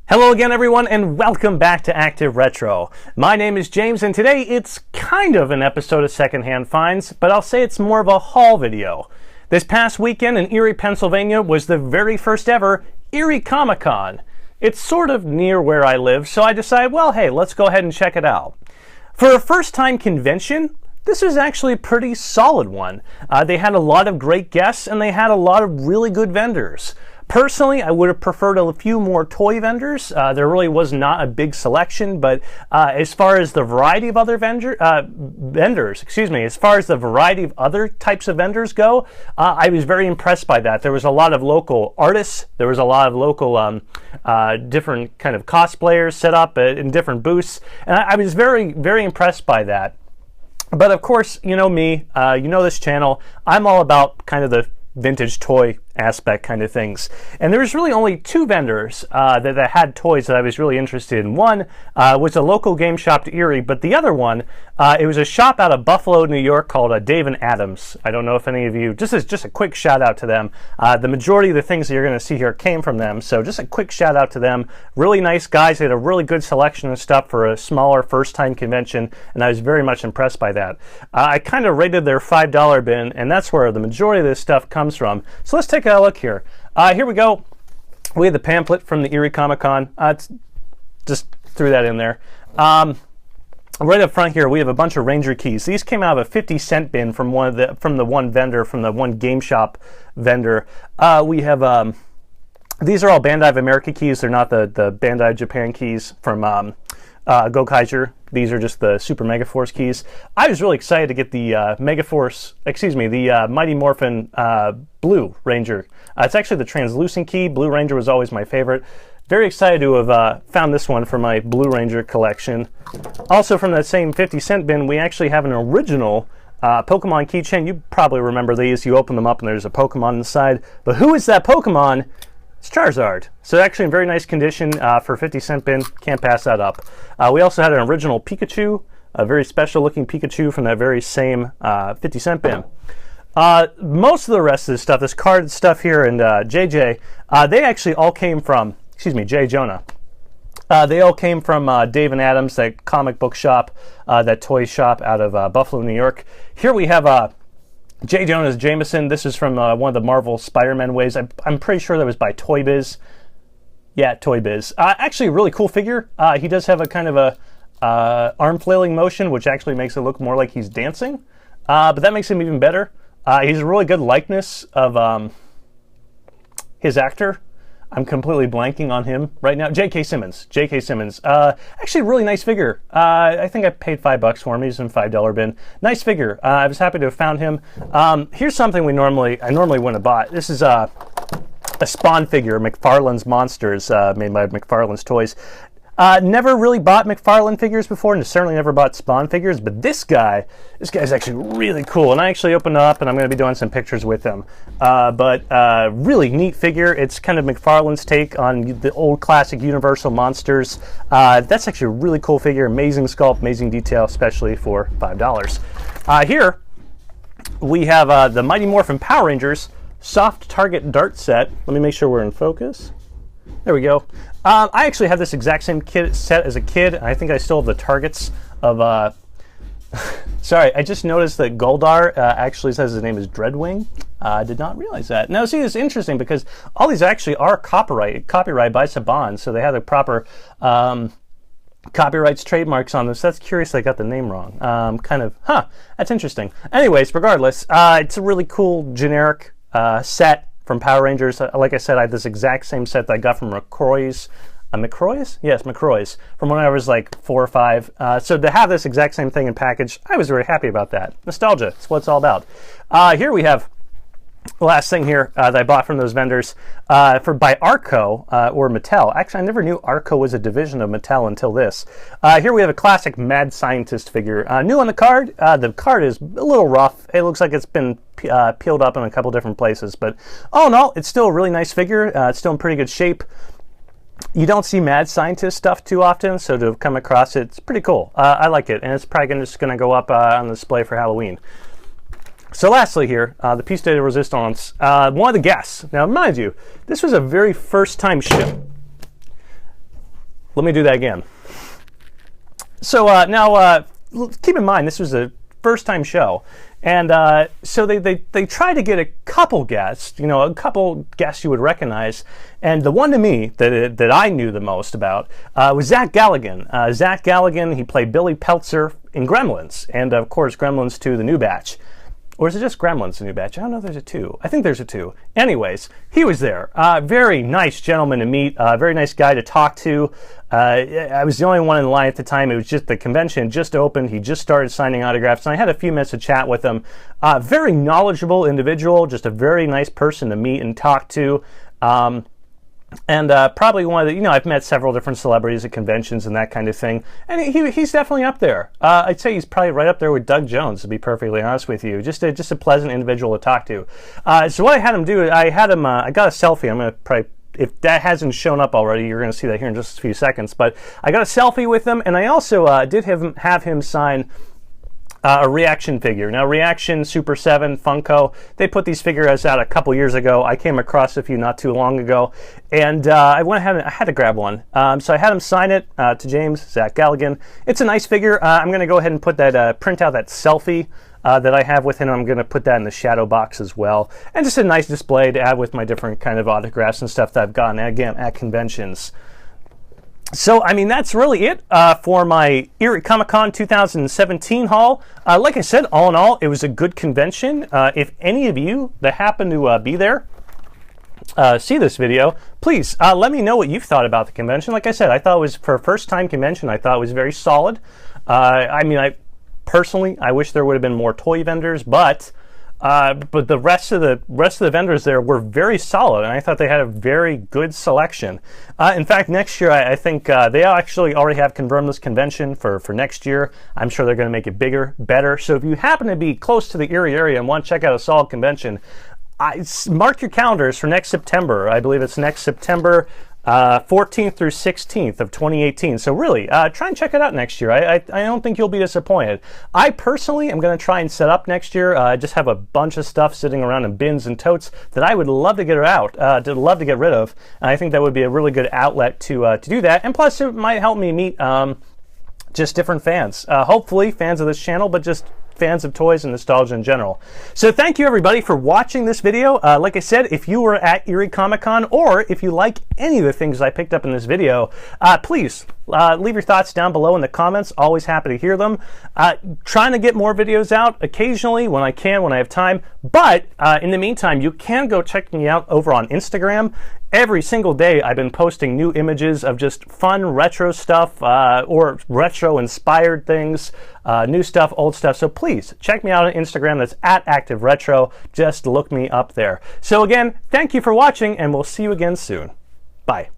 Hello again everyone and welcome back to Active Retro. My name is James and today it's kind of an episode of Secondhand Finds, but I'll say it's more of a haul video. This past weekend in Erie, Pennsylvania was the very first ever Erie ComiCon. It's sort of near where I live, so I decided, well hey, let's go ahead and check it out. For a first time convention, this was actually a pretty solid one. They had a lot of great guests and they had a lot of really good vendors. Personally, I would have preferred a few more toy vendors. There really was not a big selection, but as far as the variety of other as far as the variety of other types of vendors go, I was very impressed by that. There was a lot of local artists. There was a lot of local different kind of cosplayers set up in different booths, and I was very, very impressed by that. But of course, you know me, you know this channel, I'm all about kind of the vintage toy aspect kind of things. And there was really only two vendors that had toys that I was really interested in. One was a local game shop to Erie, but the other one, it was a shop out of Buffalo, New York called Dave & Adams. I don't know if any of you, just a quick shout out to them. The majority of the things that you're going to see here came from them, so just a quick shout out to them. Really nice guys. They had a really good selection of stuff for a smaller first-time convention, and I was very much impressed by that. I kind of rated their $5 bin, and that's where the majority of this stuff comes from. So let's take a look here. Here we go. We have the pamphlet from the Erie Comic-Con. Just threw that in there. Right up front here, we have a bunch of Ranger keys. These came out of a 50-cent bin from the one game shop vendor. We have these are all Bandai of America keys. They're not the Bandai Japan keys from Go Kaiser. These are just the Super Megaforce keys. I was really excited to get the the Mighty Morphin Blue Ranger. It's actually the translucent key. Blue Ranger was always my favorite. Very excited to have found this one for my Blue Ranger collection. Also from that same 50-cent bin, we actually have an original Pokemon keychain. You probably remember these. You open them up and there's a Pokemon inside. But who is that Pokemon? It's Charizard. So actually in very nice condition for a 50-cent bin. Can't pass that up. We also had an original Pikachu, a very special looking Pikachu from that very same 50-cent bin. Most of the rest of this stuff, this card stuff here and JJ, they actually all came from, J. Jonah. They all came from Dave & Adams, that comic book shop, that toy shop out of Buffalo, New York. Here we have J. Jonah's Jameson. This is from one of the Marvel Spider-Man waves. I'm pretty sure that was by Toy Biz. Yeah, Toy Biz. Actually, a really cool figure. He does have a kind of a arm flailing motion, which actually makes it look more like he's dancing. But that makes him even better. He's a really good likeness of his actor. I'm completely blanking on him right now. J.K. Simmons. J.K. Simmons. Actually, a really nice figure. I think I paid $5 for him. He's in $5 bin. Nice figure. I was happy to have found him. Here's something I normally wouldn't have bought. This is a Spawn figure, McFarlane's Monsters, made by McFarlane's Toys. Never really bought McFarlane figures before, and certainly never bought Spawn figures, but this guy's actually really cool, and I actually opened up, and I'm going to be doing some pictures with him. Really neat figure. It's kind of McFarlane's take on the old classic Universal monsters. That's actually a really cool figure. Amazing sculpt, amazing detail, especially for $5. Here, we have the Mighty Morphin Power Rangers Soft Target Dart Set. Let me make sure we're in focus. There we go. I actually had this exact same set as a kid. I think I still have the targets of... Sorry, I just noticed that Goldar actually says his name is Dreadwing. I did not realize that. Now, see, it's interesting because all these actually are copyright by Saban, so they have the proper copyrights, trademarks on this. That's curious they got the name wrong. That's interesting. Anyways, regardless, it's a really cool generic set from Power Rangers. Like I said, I had this exact same set that I got from McCroy's. McCroy's? Yes, McCroy's. From when I was like 4 or 5. So to have this exact same thing in package, I was very happy about that. Nostalgia, that's what it's all about. Here we have the last thing here that I bought from those vendors by Arco or Mattel. Actually, I never knew Arco was a division of Mattel until this. Here we have a classic Mad Scientist figure. New on the card. The card is a little rough. It looks like it's been peeled up in a couple different places, but all in all, it's still a really nice figure. It's still in pretty good shape. You don't see Mad Scientist stuff too often, so to have come across it, it's pretty cool. I like it, and it's probably just going to go up on display for Halloween. So lastly here, the piece de resistance, one of the guests. Now mind you, this was a very first time show. let me do that again. So now, keep in mind, this was a first-time show, and so they tried to get a couple guests, you know, a couple guests you would recognize, and the one to me that I knew the most about was Zach Galligan. Zach Galligan, he played Billy Peltzer in Gremlins, and of course Gremlins 2, the new batch. Or is it just Gremlins, the new batch? I don't know if there's a 2. I think there's a 2. Anyways, he was there. Very nice gentleman to meet. Very nice guy to talk to. I was the only one in line at the time. It was just the convention just opened. He just started signing autographs, and I had a few minutes to chat with him. Very knowledgeable individual, just a very nice person to meet and talk to. And probably one of the, you know, I've met several different celebrities at conventions and that kind of thing, and he's definitely up there. I'd say he's probably right up there with Doug Jones, to be perfectly honest with you. Just a pleasant individual to talk to. So what I had him do, I got a selfie. I'm going to probably, if that hasn't shown up already, you're going to see that here in just a few seconds. But I got a selfie with him, and I also did have him sign a Reaction figure. Now, Reaction, Super 7, Funko, they put these figures out a couple years ago. I came across a few not too long ago, and I went ahead and I had to grab one. So I had him sign it to James, Zach Galligan. It's a nice figure. I'm going to go ahead and put that, print out that selfie that I have with him. I'm going to put that in the shadow box as well. And just a nice display to add with my different kind of autographs and stuff that I've gotten, again, at conventions. So, I mean, that's really it for my Erie ComiCon 2017 haul. Like I said, all in all, it was a good convention. If any of you that happen to be there see this video, please let me know what you've thought about the convention. Like I said, I thought it was, for a first-time convention, I thought it was very solid. I mean, personally, I wish there would have been more toy vendors, but the rest of the vendors there were very solid, and I thought they had a very good selection. In fact, next year I think they actually already have confirmed this convention for next year. I'm sure they're going to make it bigger, better. So if you happen to be close to the Erie area and want to check out a solid convention, mark your calendars for next September. I believe it's next September 14th through 16th of 2018. So really, try and check it out next year. I don't think you'll be disappointed. I personally am going to try and set up next year. I just have a bunch of stuff sitting around in bins and totes that I would love to get love to get rid of. And I think that would be a really good outlet to do that. And plus, it might help me meet just different fans. Hopefully, fans of this channel, but just fans of toys and nostalgia in general. So thank you everybody for watching this video. Like I said, if you were at Erie Comic-Con, or if you like any of the things I picked up in this video, please leave your thoughts down below in the comments. Always happy to hear them. Trying to get more videos out occasionally when I can, when I have time. But in the meantime, you can go check me out over on Instagram. Every single day I've been posting new images of just fun retro stuff or retro inspired things, new stuff, old stuff. So please check me out on Instagram. That's @ActiveRetro. Just look me up there. So again, thank you for watching, and we'll see you again soon. Bye.